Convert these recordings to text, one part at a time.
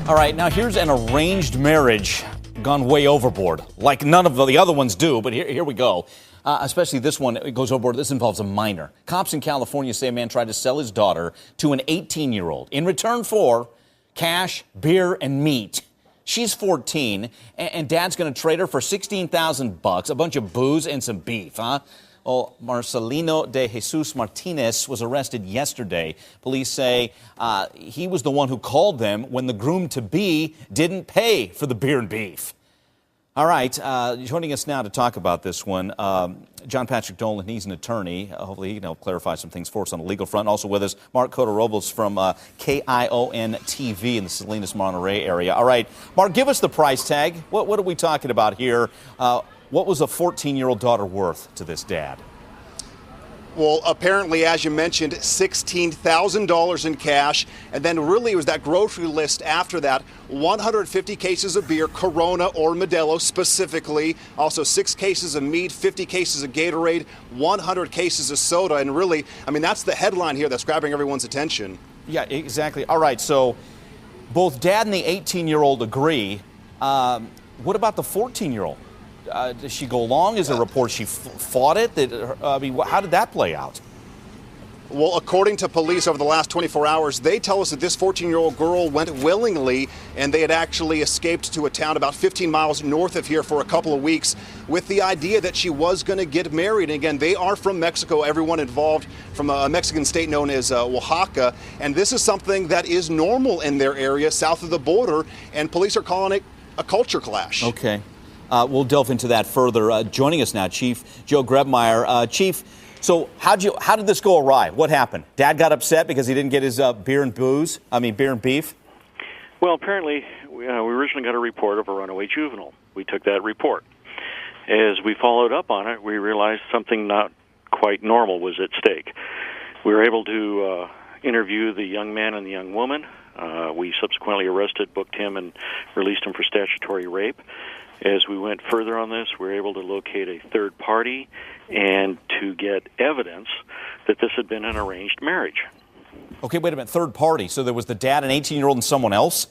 All right, now here's an arranged marriage gone way overboard, like none of the other ones do, but here we go. Especially this one, it goes overboard. This involves a minor. Cops in California say a man tried to sell his daughter to an 18-year-old in return for cash, beer, and meat. She's 14, and Dad's going to trade her for $16,000, a bunch of booze, and some beef, huh? Well, Marcelino de Jesus Martinez was arrested yesterday. Police say he was the one who called them when the groom-to-be didn't pay for the beer and beef. All right, joining us now to talk about this one, John Patrick Dolan. He's an attorney. Hopefully he can help clarify some things for us on the legal front. Also with us, Mark Cota-Robles from KION TV in the Salinas Monterey area. All right, Mark, give us the price tag. What are we talking about here? What was a 14-year-old daughter worth to this dad? Well, apparently, as you mentioned, $16,000 in cash. And then really it was that grocery list after that. 150 cases of beer, Corona or Modelo specifically. Also 6 cases of meat, 50 cases of Gatorade, 100 cases of soda. And really, I mean, that's the headline here that's grabbing everyone's attention. Yeah, exactly. All right, so both Dad and the 18-year-old agree. What about the 14-year-old? Does she go along? Is there reports she fought it? How did that play out? Well, according to police over the last 24 hours, they tell us that this 14-year-old girl went willingly, and they had actually escaped to a town about 15 miles north of here for a couple of weeks with the idea that she was going to get married. And again, they are from Mexico, everyone involved from a Mexican state known as Oaxaca. And this is something that is normal in their area south of the border, and police are calling it a culture clash. Okay. We'll delve into that further. Joining us now, Chief Joe Grebmeier. Chief, so how did this go awry? What happened? Dad got upset because he didn't get his beer and beef? Well, apparently, we originally got a report of a runaway juvenile. We took that report. As we followed up on it, we realized something not quite normal was at stake. We were able to interview the young man and the young woman. We subsequently arrested, booked him, and released him for statutory rape. As we went further on this, we were able to locate a third party and to get evidence that this had been an arranged marriage. Okay, wait a minute, third party. So there was the dad, an 18-year-old, and someone else?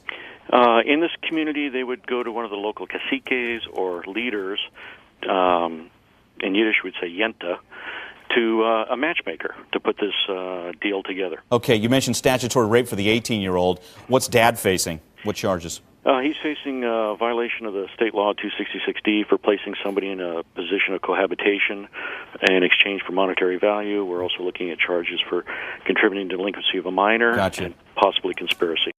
In this community, they would go to one of the local caciques or leaders, in Yiddish we'd say yenta, to a matchmaker to put this deal together. Okay, you mentioned statutory rape for the 18-year-old. What's Dad facing? What charges? He's facing a violation of the state law 266D for placing somebody in a position of cohabitation in exchange for monetary value. We're also looking at charges for contributing to delinquency of a minor. Gotcha. And possibly conspiracy.